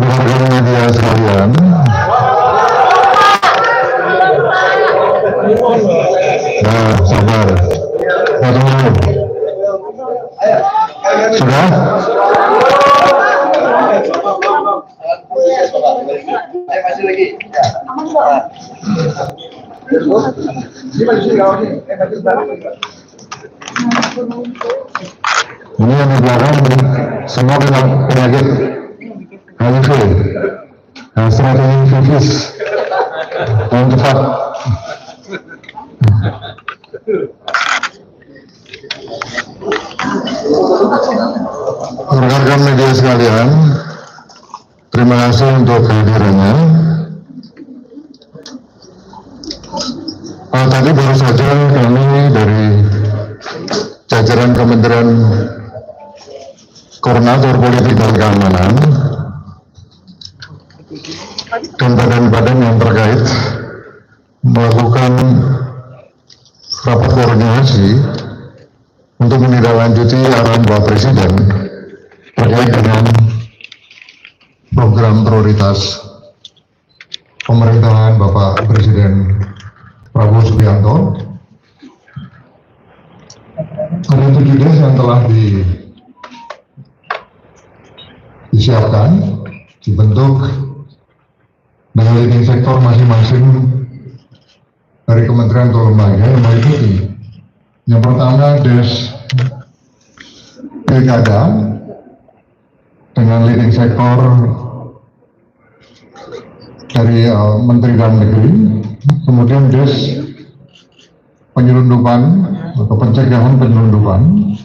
Rekan media sekalian, sabar. Sudah? Masih lagi. Ini yang di belakang semua kena penyakit HIV, strategi kritis yang cepat. Rekan-rekan media sekalian, terima kasih untuk kehadirannya. Tadi baru saja kami dari jajaran Kementerian Koordinator Politik dan Keamanan dan badan-badan yang terkait melakukan rapat koordinasi untuk menindaklanjuti arahan Bapak Presiden terkait dengan program prioritas pemerintahan Bapak Presiden Prabowo Subianto. Ada 7 des yang telah disiapkan, dibentuk dengan leading sektor masing-masing dari kementerian atau lembaga yang mengikuti. Yang pertama des pilkada dengan leading sektor dari Menteri Dalam Negeri, kemudian des penyelundupan atau pencegahan penyelundupan,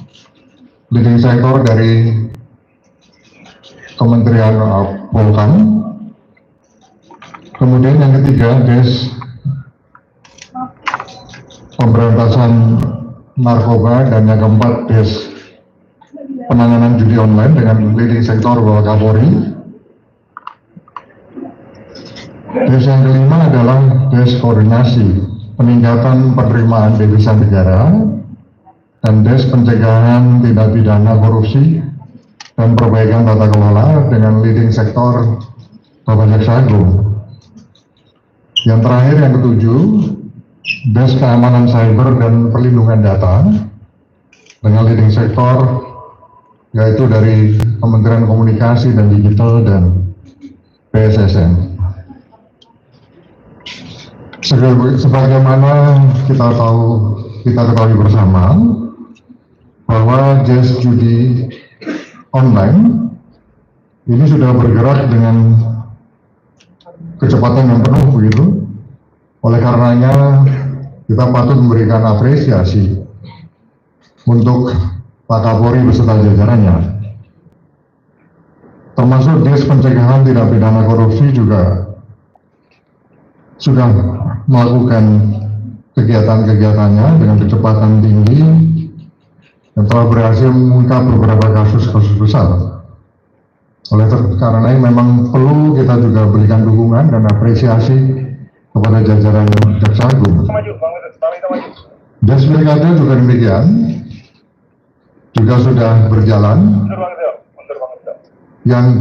leading sektor dari Kementerian Polhukam, kemudian yang ketiga des pemberantasan narkoba, dan yang keempat des penanganan judi online dengan leading sektor Bapak Kapolri. Des yang kelima adalah des koordinasi peningkatan penerimaan devisa negara dan des pencegahan tindak pidana korupsi dan perbaikan tata kelola dengan leading sektor Bapak Jaksa Agung. Yang terakhir yang ketujuh, des keamanan cyber dan perlindungan data dengan leading sektor yaitu dari Kementerian Komunikasi dan Digital dan BSSN. Sebagaimana kita ketahui bersama bahwa jais judi online ini sudah bergerak dengan kecepatan yang penuh begitu. Oleh karenanya kita patut memberikan apresiasi untuk Pak Kapolri beserta jajarannya. Termasuk Des Pencegahan Tindak Pidana Korupsi juga sudah melakukan kegiatan-kegiatannya dengan kecepatan tinggi dan telah berhasil mengungkap beberapa kasus-kasus besar. Oleh karena ini memang perlu kita juga berikan dukungan dan apresiasi kepada jajaran Jaksa Agung. Des Pilkada juga demikian, juga sudah berjalan, yang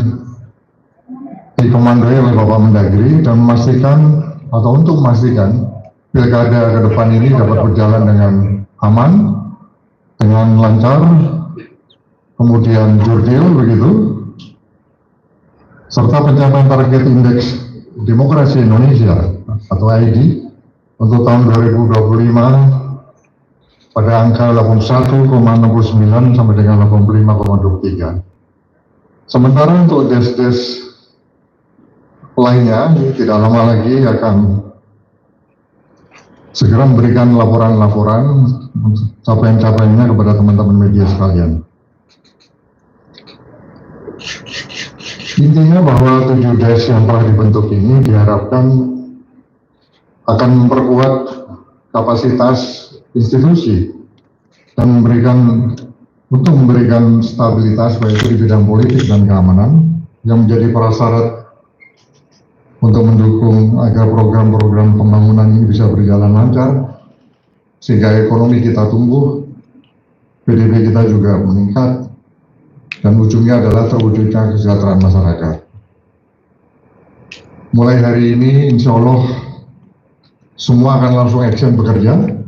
dikomandoi oleh Bapak Mendagri dan memastikan atau untuk memastikan pilkada ke depan ini dapat berjalan dengan aman, dengan lancar, kemudian jurdil begitu, serta pencapaian target indeks demokrasi Indonesia atau ID untuk tahun 2025 pada angka 81,69 sampai dengan 85,23. Sementara untuk des-des lainnya tidak lama lagi akan segera memberikan laporan-laporan capaian-capaiannya kepada teman-teman media sekalian. Intinya bahwa 7 DES yang telah dibentuk ini diharapkan akan memperkuat kapasitas institusi dan memberikan stabilitas baik itu di bidang politik dan keamanan yang menjadi prasyarat untuk mendukung agar program-program pembangunan ini bisa berjalan lancar sehingga ekonomi kita tumbuh, PDB kita juga meningkat, dan ujungnya adalah terwujudnya kesejahteraan masyarakat. Mulai hari ini insya Allah semua akan langsung action bekerja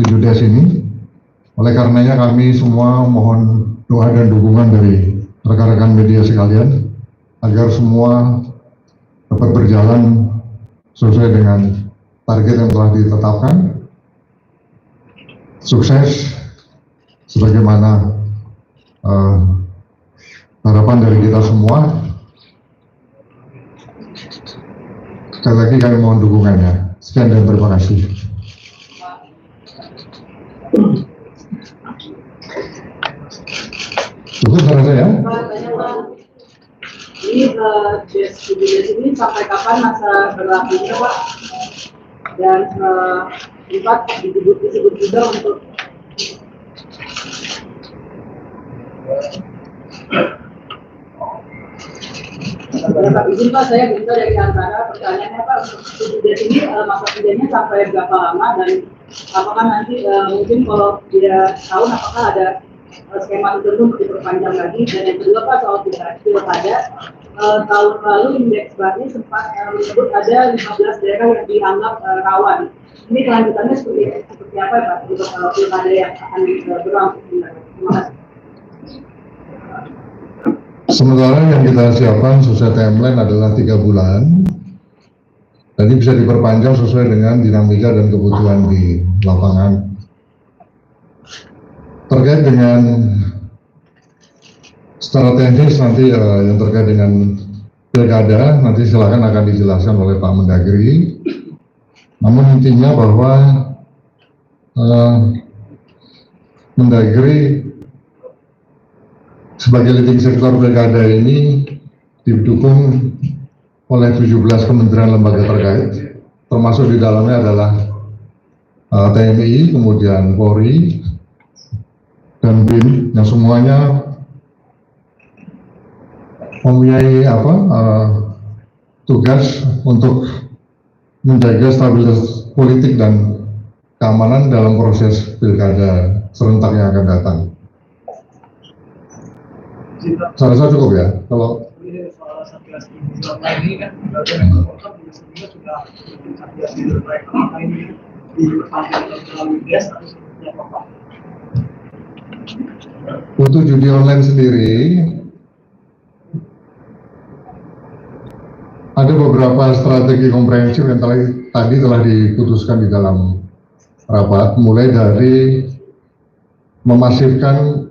7 DES ini. Oleh karenanya kami semua mohon doa dan dukungan dari rekan-rekan media sekalian agar semua dapat berjalan sesuai dengan target yang telah ditetapkan. Sukses sebagaimana harapan dari kita semua. Sekali lagi kami mohon dukungannya. Sekian dan terima kasih. Cukup suara saya? Ini DES ini sampai kapan masa berlakunya, Pak? Dan sempat disebut juga untuk berapa izin, Pak? Saya minta dari antara pertanyaannya, Pak, untuk DES ini masa kerjanya sampai berapa lama, dan apakah nanti mungkin kalau tidak tahun apakah ada skema tertentu untuk diperpanjang lagi? Dan yang kedua, Pak, soal pilkada, tahun lalu indeks Bani sempat menyebut ada 15 daerah yang dianggap rawan. Ini kelanjutannya seperti apa, Pak, untuk pilkada yang akan berlangsung? Terima kasih. Sementara yang kita siapkan sesuai timeline adalah 3 bulan. Jadi bisa diperpanjang sesuai dengan dinamika dan kebutuhan di lapangan. Terkait dengan secara teknis nanti yang terkait dengan pilkada nanti silakan akan dijelaskan oleh Pak Mendagri. Namun intinya bahwa Mendagri sebagai leading sektor pilkada ini didukung oleh 17 kementerian lembaga terkait, termasuk di dalamnya adalah TNI, kemudian Polri, dan BIN, yang semuanya mempunyai tugas untuk menjaga stabilitas politik dan keamanan dalam proses pilkada serentak yang akan datang. Saya rasa cukup ya. Kalau soal Satgas ini kan sebelumnya sudah Satgas di proyek ini diperpanjang melalui DES atau seperti apa, Pak? untuk judi online sendiri ada beberapa strategi komprehensif yang tadi telah diputuskan di dalam rapat, mulai dari memasifkan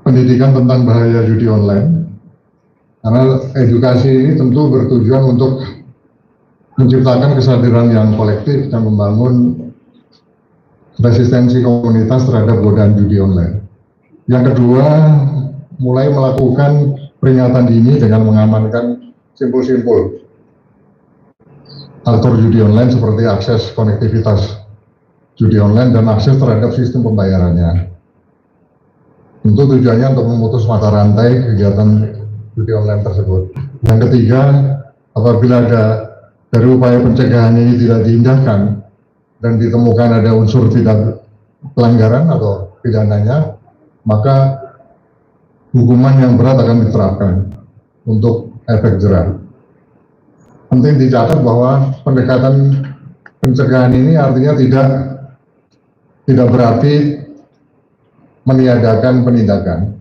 pendidikan tentang bahaya judi online, karena edukasi ini tentu bertujuan untuk menciptakan kesadaran yang kolektif dan membangun resistensi komunitas terhadap godaan judi online. Yang kedua, mulai melakukan peringatan dini dengan mengamankan simpul-simpul aktor judi online seperti akses konektivitas judi online dan akses terhadap sistem pembayarannya. Tentu tujuannya untuk memutus mata rantai kegiatan judi online tersebut. Yang ketiga, apabila ada dari upaya pencegahan ini tidak diindahkan dan ditemukan ada unsur tidak pelanggaran atau pidananya, maka hukuman yang berat akan diterapkan untuk efek jerah. Penting dicatat bahwa pendekatan pencegahan ini artinya tidak berarti meniadakan penindakan.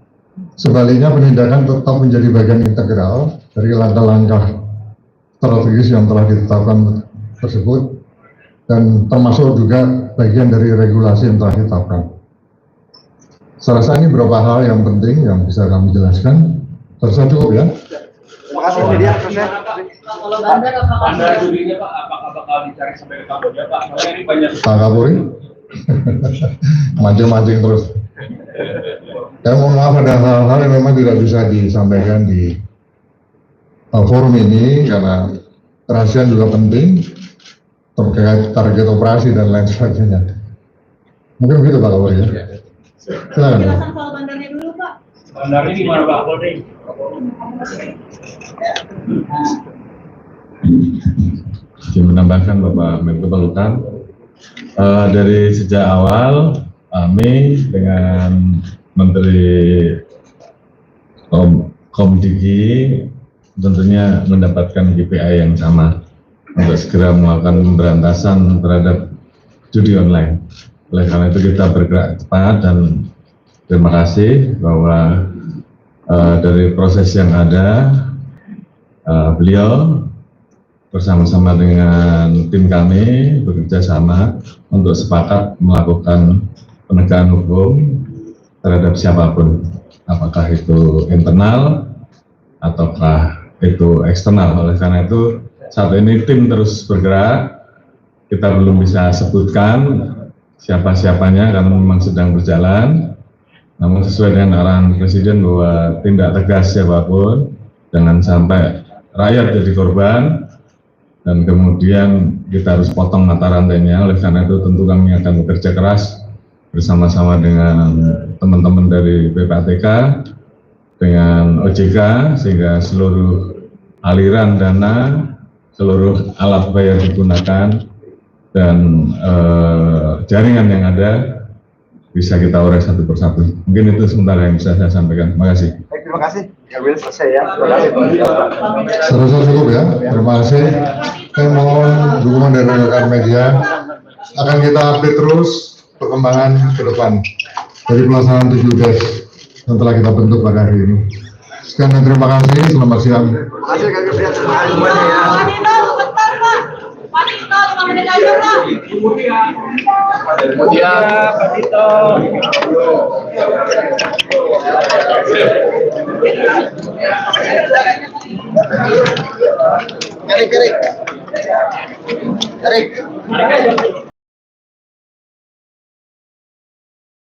Sebaliknya, penindakan tetap menjadi bagian integral dari langkah-langkah strategis yang telah ditetapkan tersebut, dan termasuk juga bagian dari regulasi yang telah ditetapkan. Saya rasa ini beberapa hal yang penting yang bisa kami jelaskan. Saya rasa cukup ya. Terima kasih, media. Kalau bandar judinya, Pak, apakah bakal dicari sampai ke Kamboja, Pak? Soalnya ini banyak. Pak Kapolri, mancing-mancing terus. Saya mohon maaf, ada hal-hal yang memang tidak bisa disampaikan di forum ini karena kerahasiaan juga penting terkait target operasi dan lain sebagainya. Mungkin begitu Pak Kapolri ya. Silakan. Penjelasan soal bandarnya dulu Pak. Bandarnya di mana Pak Kapolri? Saya menambahkan Bapak Menko Polhukam, dari sejak awal kami dengan Menteri Komdigi tentunya mendapatkan KPI yang sama untuk segera melakukan pemberantasan terhadap judi online. Oleh karena itu kita bergerak cepat dan terima kasih bahwa dari proses yang ada beliau bersama-sama dengan tim kami bekerja sama untuk sepakat melakukan penegakan hukum terhadap siapapun, apakah itu internal ataukah itu eksternal. Oleh karena itu saat ini tim terus bergerak, kita belum bisa sebutkan siapa-siapanya karena memang sedang berjalan, namun sesuai dengan arahan Presiden bahwa tindak tegas siapapun, jangan sampai rakyat jadi korban, dan kemudian kita harus potong mata rantainya. Oleh karena itu tentu kami akan bekerja keras bersama-sama dengan teman-teman dari PPATK, dengan OJK, sehingga seluruh aliran dana, seluruh alat bayar digunakan, dan jaringan yang ada bisa kita urai satu persatu. Mungkin itu sementara yang bisa saya sampaikan. Terima kasih. Baik, terima kasih. Ya, Will, selesai ya. Terima kasih. Selesai cukup ya. Terima kasih. Saya mohon dukungan dari rekan media. Akan kita update terus perkembangan ke depan dari pelaksanaan 7 des yang telah kita bentuk pada hari ini. Sekian dan terima kasih. Selamat siang. Terima kasih Kak Gabriel. Terima kasih semuanya ya. Pak Dino, bentar Pak. Pak Dino, 5 menit aja Pak. Ya, Pak Tito. Tarik.